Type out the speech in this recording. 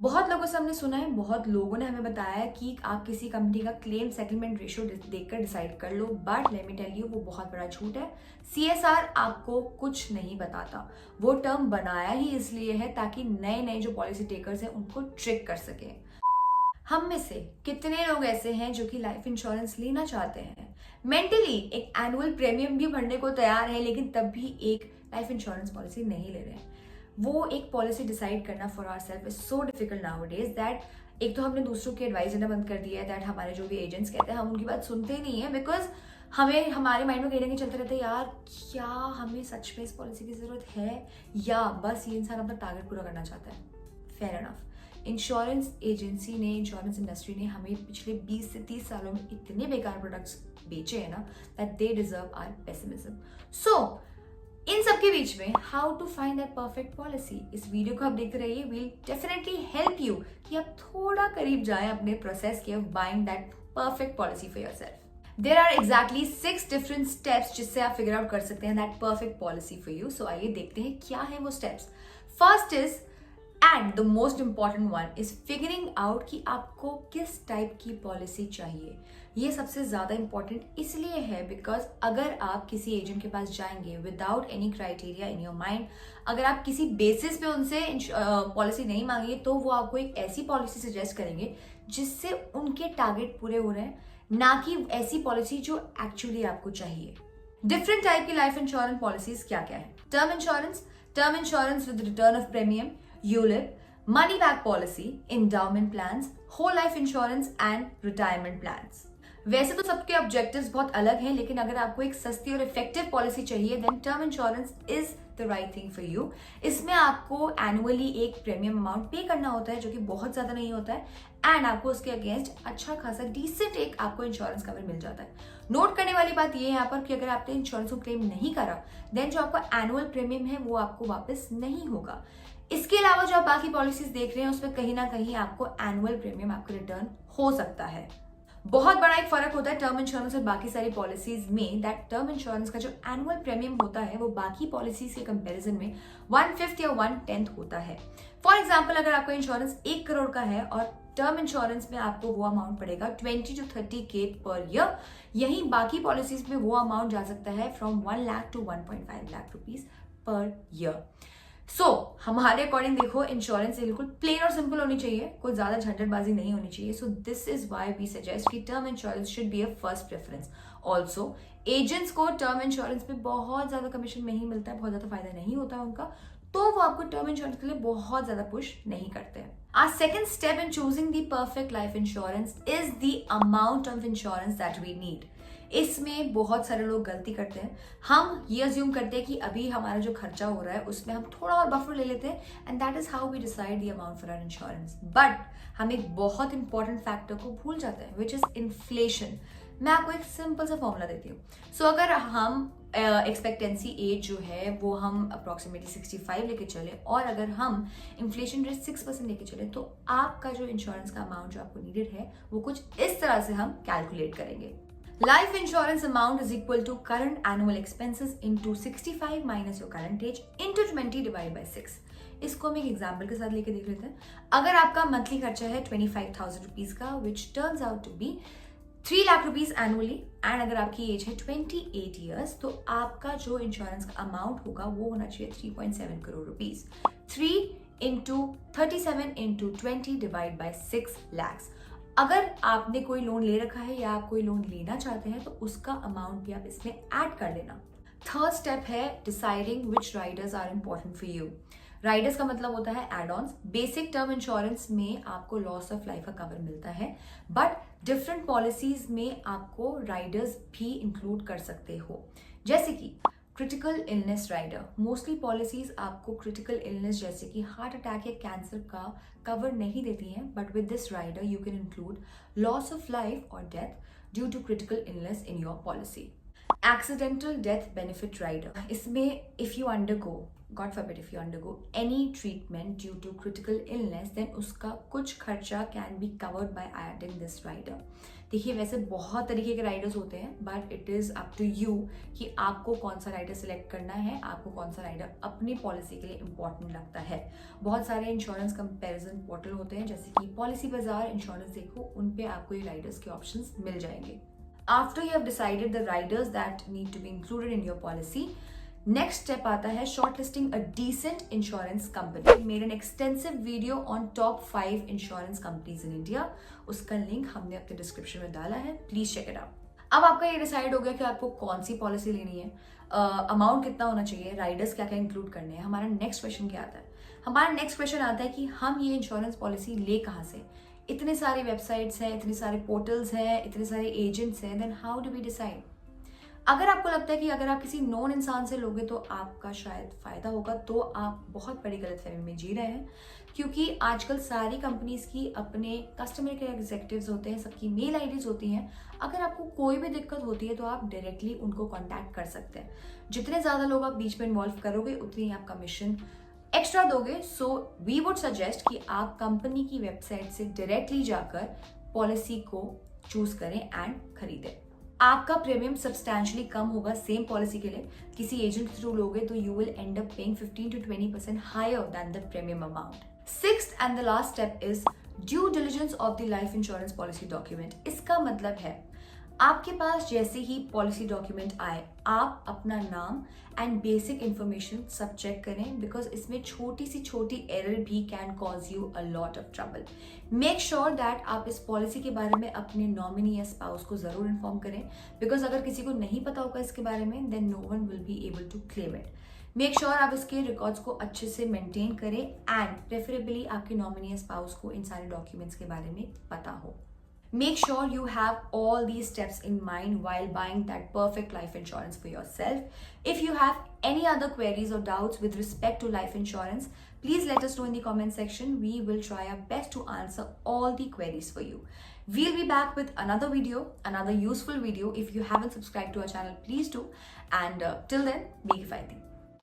बहुत लोगों से हमने सुना है, बहुत लोगों ने हमें बताया है कि आप किसी कंपनी का क्लेम सेटलमेंट रेशियो देखकर डिसाइड कर लो, but let me tell you वो बहुत बड़ा झूठ है। सीएसआर आपको कुछ नहीं बताता। वो टर्म बनाया ही इसलिए है ताकि नए नए जो पॉलिसी टेकर्स हैं उनको ट्रिक कर सके। हम में से कितने लोग ऐसे हैं जो कि लाइफ इंश्योरेंस लेना चाहते हैं, मेंटली एक एनुअल प्रीमियम भी भरने को तैयार है, लेकिन तब भी एक लाइफ इंश्योरेंस पॉलिसी नहीं ले रहे हैं। वो एक पॉलिसी डिसाइड करना for our self is so difficult nowadays that एक तो हमने दूसरों की एडवाइस देना बंद कर दिया है, दैट हमारे जो भी एजेंट्स कहते हैं हम उनकी बात सुनते ही नहीं है, बिकॉज हमें हमारे माइंड में कहीं ना कहीं चलते रहते हैं, यार क्या हमें सच में इस पॉलिसी की जरूरत है या बस ये इंसान अपना टारगेट पूरा करना चाहता है। Fair enough. इंश्योरेंस एजेंसी ने, इंश्योरेंस इंडस्ट्री ने हमें पिछले 20 से 30 सालों में इतने बेकार प्रोडक्ट्स बेचे हैं ना that they deserve our pessimism. So इन सबके बीच में how to find that perfect policy, इस वीडियो को आप देखते रहिए। विल डेफिनेटली हेल्प यू कि आप थोड़ा करीब जाएं अपने प्रोसेस के buying that perfect policy for yourself. There are exactly 6 different steps जिससे आप फिगर आउट कर सकते हैं that perfect policy for you. So आइए देखते हैं क्या है वो steps. First is and the most important one is figuring out कि आपको किस टाइप की पॉलिसी चाहिए। ये सबसे ज्यादा इंपॉर्टेंट इसलिए है बिकॉज अगर आप किसी एजेंट के पास जाएंगे without any criteria in your mind, अगर आप किसी बेसिस पे उनसे पॉलिसी नहीं मांगेंगे तो वो आपको एक ऐसी पॉलिसी सजेस्ट करेंगे जिससे उनके टारगेट पूरे हो रहे हैं, ना कि ऐसी पॉलिसी जो एक्चुअली आपको चाहिए। डिफरेंट टाइप की लाइफ इंश्योरेंस पॉलिसीज क्या क्या है? Term insurance with return of premium, ULIP, money back policy, endowment plans, whole life insurance and retirement plans। वैसे तो सबके ऑब्जेक्टिव्स बहुत अलग हैं, लेकिन अगर आपको एक सस्ती और इफेक्टिव पॉलिसी चाहिए then term insurance is the right thing for you. इसमें आपको एनुअली एक प्रीमियम अमाउंट पे करना होता है जो कि बहुत ज्यादा नहीं होता है, एंड आपको उसके अगेंस्ट अच्छा खासा डिसेंट एक आपको इंश्योरेंस कवर मिल जाता है। नोट करने वाली बात यह है यहाँ पर कि अगर आपने इंश्योरेंस को क्लेम नहीं करा देन जो आपका एनुअल प्रीमियम है वो आपको वापस नहीं होगा। इसके अलावा जो आप बाकी पॉलिसीज देख रहे हैं उसमें कहीं ना कहीं आपको एनुअल प्रीमियम आपको रिटर्न हो सकता है। बहुत बड़ा एक फर्क होता है टर्म इंश्योरेंस और बाकी सारी पॉलिसीज में, दैट टर्म इंश्योरेंस का जो एनुअल प्रीमियम होता है वो बाकी पॉलिसीज के कंपैरिजन में 1/5 या 1/10 होता है। फॉर एग्जाम्पल अगर आपका इंश्योरेंस 1 करोड़ का है और टर्म इंश्योरेंस में आपको वो अमाउंट पड़ेगा 20 to 30K पर ईयर, यही बाकी पॉलिसीज में वो अमाउंट जा सकता है from 1 lakh to 1.5 lakh rupees per year. So हमारे अकॉर्डिंग देखो, इंश्योरेंस बिल्कुल प्लेन और सिंपल होनी चाहिए, कोई ज्यादा झंझटबाजी नहीं होनी चाहिए। So this is why we suggest कि term insurance should be a first preference. Also agents को टर्म इंश्योरेंस में बहुत ज्यादा कमीशन नहीं मिलता है, बहुत ज्यादा फायदा नहीं होता है उनका, तो वो आपको टर्म इंश्योरेंस के लिए बहुत ज्यादा पुश नहीं करते हैं। Our second step in choosing the perfect life insurance is the amount of insurance that we need। इसमें बहुत सारे लोग गलती करते हैं। हम ये अज्यूम करते हैं कि अभी हमारा जो खर्चा हो रहा है उसमें हम थोड़ा और बफर ले लेते हैं and that is how we decide the amount for our insurance. But हम एक बहुत इंपॉर्टेंट फैक्टर को भूल जाते हैं विच इज इन्फ्लेशन। मैं आपको एक सिंपल सा फॉर्मूला देती हूँ। सो अगर हम एक्सपेक्टेंसी एज जो है वो हम अप्रोक्सीमेटली 65 लेके चले और अगर हम इन्फ्लेशन रेट 6% लेके चले तो आपका जो इंश्योरेंस का अमाउंट जो आपको नीडेड है वो कुछ इस तरह से हम कैलकुलेट करेंगे। Life insurance amount is equal to current annual expenses into 65 minus your current age into 20 divided by 6। इसको हम एक एग्जाम्पल के साथ लेके देख लेते हैं। अगर आपका मंथली खर्चा है 25,000 रुपीज का which turns out to be 3 lakh rupees annually, and अगर आपकी एज है 28 ईयर्स तो आपका जो इंश्योरेंस का अमाउंट होगा वो होना चाहिए 3.7 crore rupees. 3 into 37 into 20 divide by 6 lakhs. अगर आपने कोई लोन ले रखा है या आप कोई लोन लेना चाहते हैं तो उसका अमाउंट भी आप इसमें ऐड कर लेना। थर्ड स्टेप है deciding which riders are important for you. Riders का मतलब होता है add ons. Basic term insurance में आपको लॉस ऑफ लाइफ का कवर मिलता है, बट डिफरेंट पॉलिसीज में आपको राइडर्स भी इंक्लूड कर सकते हो, जैसे कि critical illness rider. Mostly policies आपको क्रिटिकल इलनेस जैसे कि हार्ट अटैक या कैंसर का कवर नहीं देती हैं, but with this rider you can include loss of life और death due to critical illness in your policy. Accidental death benefit rider, इसमें if you undergo God forbid if you undergo any treatment due to critical illness, then उसका कुछ खर्चा can be covered by adding this rider. देखिए वैसे बहुत तरीके के riders होते हैं, but it is up to you कि आपको कौन सा राइडर सिलेक्ट करना है, आपको कौन सा राइडर अपनी पॉलिसी के लिए इंपॉर्टेंट लगता है. बहुत सारे इंश्योरेंस कंपैरिजन पोर्टल होते हैं जैसे कि पॉलिसी बाजार, इंश्योरेंस देखो, उन पे आपको ये राइडर्स के ऑप्शंस मिल जाएंगे. After you have decided the riders that need to be included in your policy, next step आता है shortlisting a decent insurance company. I made an extensive video on top 5 insurance companies in India. उसका link हमने अपने description में डाला है, please check it out. अब आपका ये डिसाइड हो गया कि आपको कौन सी पॉलिसी लेनी है, अमाउंट कितना होना चाहिए, राइडर्स क्या क्या इंक्लूड करने हैं. हमारा नेक्स्ट क्वेश्चन क्या आता है? हमारा नेक्स्ट क्वेश्चन आता है कि हम ये इंश्योरेंस पॉलिसी ले कहाँ से? इतने सारे वेबसाइट्स हैं, इतने सारे पोर्टल्स हैं, इतने सारे एजेंट्स हैं, then how do we decide? अगर आपको लगता है कि अगर आप किसी नॉन इंसान से लोगे तो आपका शायद फायदा होगा, तो आप बहुत बड़ी गलतफहमी में जी रहे हैं, क्योंकि आजकल सारी कंपनीज की अपने कस्टमर केयर एग्जीक्यूटिव्स होते हैं, सबकी मेल आईडीज होती हैं. अगर आपको कोई भी दिक्कत होती है तो आप डायरेक्टली उनको कॉन्टैक्ट कर सकते हैं. जितने ज़्यादा लोग आप बीच में इन्वॉल्व करोगे उतनी ही आप कमीशन एक्स्ट्रा दोगे. सो वी वुड सजेस्ट कि आप कंपनी की वेबसाइट से डायरेक्टली जाकर पॉलिसी को चूज करें एंड खरीदें. आपका प्रीमियम सब्सटैंशियली कम होगा सेम पॉलिसी के लिए. किसी एजेंट के थ्रू लोगे तो you will end up paying 15 to 20% higher than the premium amount. Sixth and the last step is due diligence of the life insurance policy document. इसका मतलब है आपके पास जैसे ही पॉलिसी डॉक्यूमेंट आए, आप अपना नाम एंड बेसिक इंफॉर्मेशन सब चेक करें, बिकॉज इसमें छोटी सी छोटी एरर भी can cause you a lot of trouble. Make sure that आप इस पॉलिसी के बारे में अपने नॉमिनी या स्पाउस को जरूर इन्फॉर्म करें, बिकॉज अगर किसी को नहीं पता होगा इसके बारे में, then no one will be able to claim it. Make sure आप इसके रिकॉर्ड्स को अच्छे से मेंटेन करें एंड प्रेफरेबली आपके नॉमिनी या स्पाउस को इन सारे डॉक्यूमेंट्स के बारे में पता हो. Make sure you have all these steps in mind while buying that perfect life insurance for yourself. If you have any other queries or doubts with respect to life insurance, please let us know in the comment section. We will try our best to answer all the queries for you. We'll be back with another video, another useful video. If you haven't subscribed to our channel, please do. And till then, be fighting.